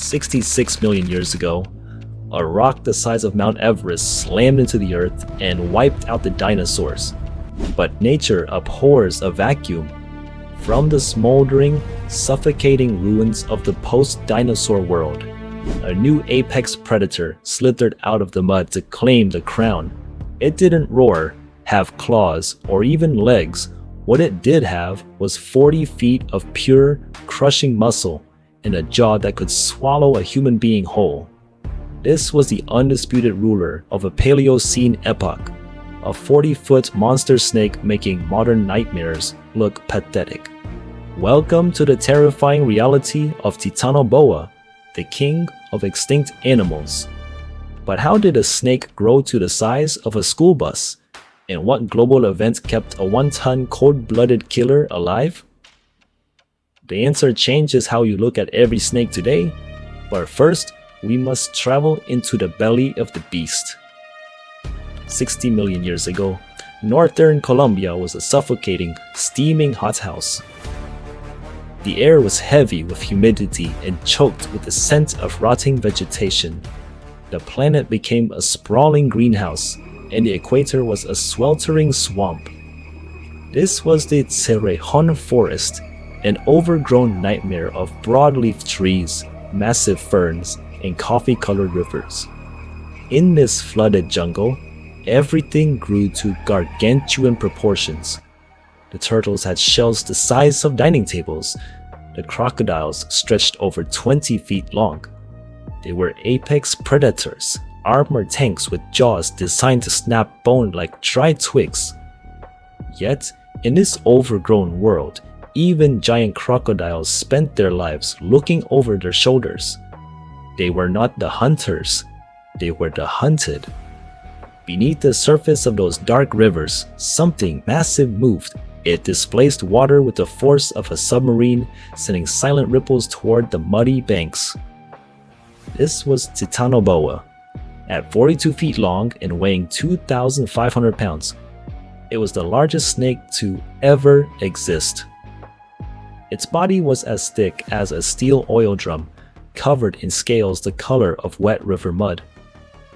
66 million years ago, a rock the size of Mount Everest slammed into the earth and wiped out the dinosaurs. But nature abhors a vacuum. From the smoldering, suffocating ruins of the post-dinosaur world, a new apex predator slithered out of the mud to claim the crown. It didn't roar, have claws, or even legs. What it did have was 40 feet of pure, crushing muscle and a jaw that could swallow a human being whole. This was the undisputed ruler of a Paleocene epoch, a 40-foot monster snake making modern nightmares look pathetic. Welcome to the terrifying reality of Titanoboa, the king of extinct animals. But how did a snake grow to the size of a school bus? And what global event kept a 1-ton cold-blooded killer alive? The answer changes how you look at every snake today, but first, we must travel into the belly of the beast. 60 million years ago, northern Colombia was a suffocating, steaming hothouse. The air was heavy with humidity and choked with the scent of rotting vegetation. The planet became a sprawling greenhouse, and the equator was a sweltering swamp. This was the Cerrejón forest, an overgrown nightmare of broadleaf trees, massive ferns, and coffee-colored rivers. In this flooded jungle, everything grew to gargantuan proportions. The turtles had shells the size of dining tables. The crocodiles stretched over 20 feet long. They were apex predators, armored tanks with jaws designed to snap bone like dry twigs. Yet, in this overgrown world, even giant crocodiles spent their lives looking over their shoulders. They were not the hunters, they were the hunted. Beneath the surface of those dark rivers, something massive moved. It displaced water with the force of a submarine, sending silent ripples toward the muddy banks. This was Titanoboa, at 42 feet long and weighing 2,500 pounds. It was the largest snake to ever exist. Its body was as thick as a steel oil drum, covered in scales the color of wet river mud.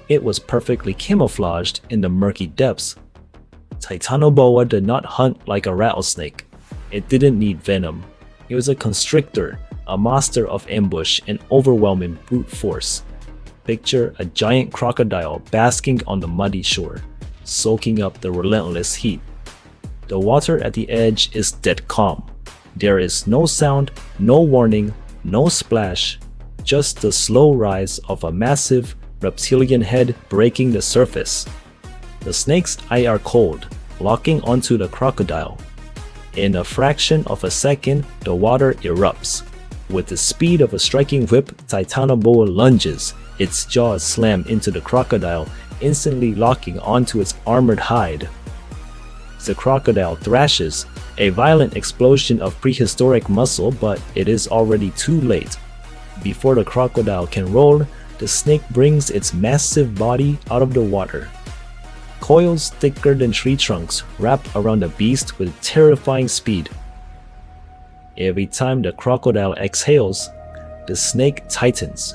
It was perfectly camouflaged in the murky depths. Titanoboa did not hunt like a rattlesnake. It didn't need venom. It was a constrictor, a master of ambush and overwhelming brute force. Picture a giant crocodile basking on the muddy shore, soaking up the relentless heat. The water at the edge is dead calm. There is no sound, no warning, no splash, just the slow rise of a massive reptilian head breaking the surface. The snake's eyes are cold, locking onto the crocodile. In a fraction of a second, the water erupts. With the speed of a striking whip, Titanoboa lunges, its jaws slam into the crocodile, instantly locking onto its armored hide. The crocodile thrashes, a violent explosion of prehistoric muscle, but it is already too late. Before the crocodile can roll, the snake brings its massive body out of the water. Coils thicker than tree trunks wrap around the beast with terrifying speed. Every time the crocodile exhales, the snake tightens.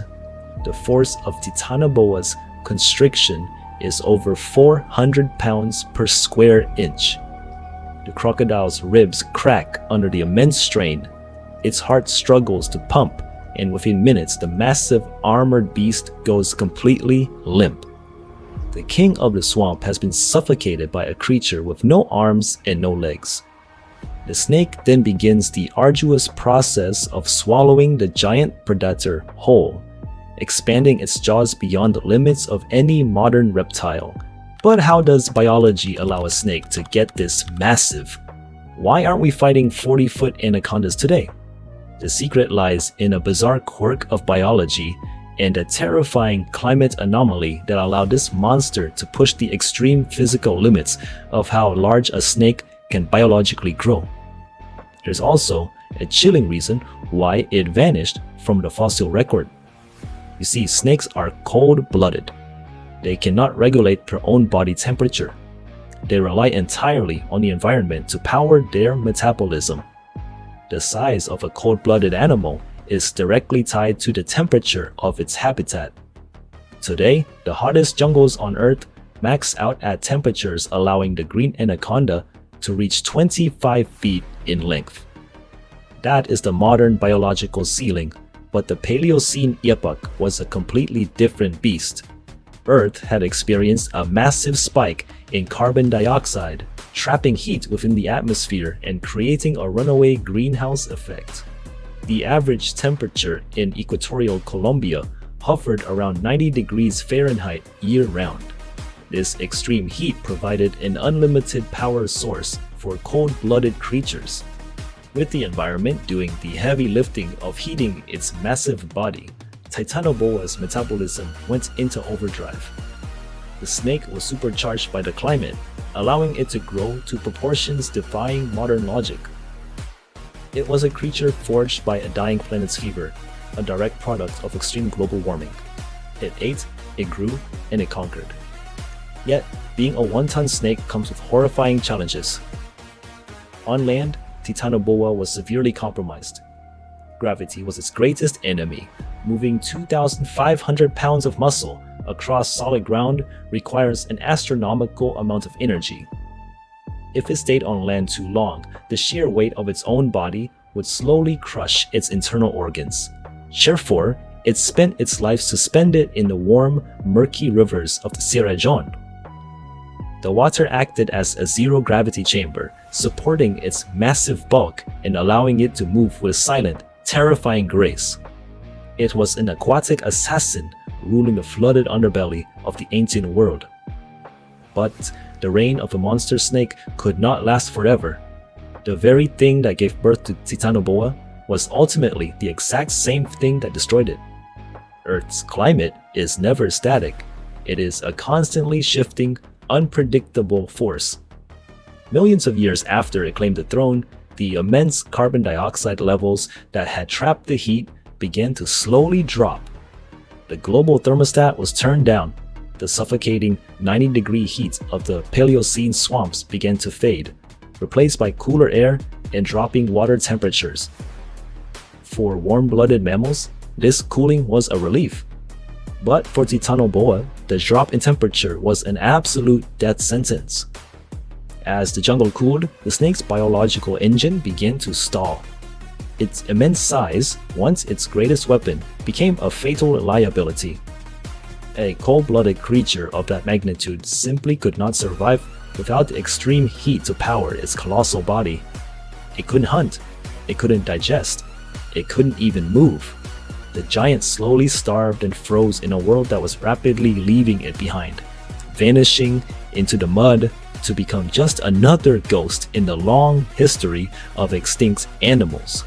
The force of Titanoboa's constriction is over 400 pounds per square inch. The crocodile's ribs crack under the immense strain. Its heart struggles to pump, and within minutes the massive armored beast goes completely limp. The king of the swamp has been suffocated by a creature with no arms and no legs. The snake then begins the arduous process of swallowing the giant predator whole, expanding its jaws beyond the limits of any modern reptile. But how does biology allow a snake to get this massive? Why aren't we fighting 40-foot anacondas today? The secret lies in a bizarre quirk of biology and a terrifying climate anomaly that allowed this monster to push the extreme physical limits of how large a snake can biologically grow. There's also a chilling reason why it vanished from the fossil record. You see, snakes are cold-blooded. They cannot regulate their own body temperature. They rely entirely on the environment to power their metabolism. The size of a cold-blooded animal is directly tied to the temperature of its habitat. Today, the hottest jungles on Earth max out at temperatures allowing the green anaconda to reach 25 feet in length. That is the modern biological ceiling, but the Paleocene epoch was a completely different beast. Earth had experienced a massive spike in carbon dioxide, trapping heat within the atmosphere and creating a runaway greenhouse effect. The average temperature in equatorial Colombia hovered around 90 degrees Fahrenheit year-round. This extreme heat provided an unlimited power source for cold-blooded creatures, with the environment doing the heavy lifting of heating its massive body. Titanoboa's metabolism went into overdrive. The snake was supercharged by the climate, allowing it to grow to proportions defying modern logic. It was a creature forged by a dying planet's fever, a direct product of extreme global warming. It ate, it grew, and it conquered. Yet, being a one-ton snake comes with horrifying challenges. On land, Titanoboa was severely compromised. Gravity was its greatest enemy. Moving 2,500 pounds of muscle across solid ground requires an astronomical amount of energy. If it stayed on land too long, the sheer weight of its own body would slowly crush its internal organs. Therefore, it spent its life suspended in the warm, murky rivers of the Sierra Leone. The water acted as a zero-gravity chamber, supporting its massive bulk and allowing it to move with silent, terrifying grace. It was an aquatic assassin ruling the flooded underbelly of the ancient world. But the reign of the monster snake could not last forever. The very thing that gave birth to Titanoboa was ultimately the exact same thing that destroyed it. Earth's climate is never static. It is a constantly shifting, unpredictable force. Millions of years after it claimed the throne, the immense carbon dioxide levels that had trapped the heat began to slowly drop. The global thermostat was turned down. The suffocating 90-degree heat of the Paleocene swamps began to fade, replaced by cooler air and dropping water temperatures. For warm-blooded mammals, this cooling was a relief. But for Titanoboa, the drop in temperature was an absolute death sentence. As the jungle cooled, the snake's biological engine began to stall. Its immense size, once its greatest weapon, became a fatal liability. A cold-blooded creature of that magnitude simply could not survive without the extreme heat to power its colossal body. It couldn't hunt, it couldn't digest, it couldn't even move. The giant slowly starved and froze in a world that was rapidly leaving it behind, vanishing into the mud to become just another ghost in the long history of extinct animals.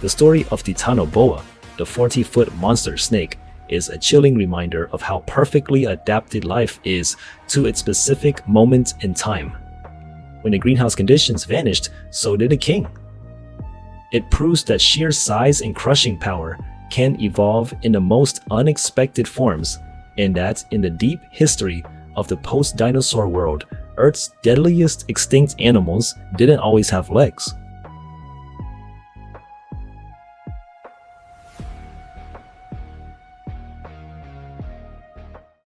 The story of Titanoboa, the 40-foot monster snake, is a chilling reminder of how perfectly adapted life is to its specific moment in time. When the greenhouse conditions vanished, so did the king. It proves that sheer size and crushing power can evolve in the most unexpected forms, and that in the deep history of the post-dinosaur world, Earth's deadliest extinct animals didn't always have legs.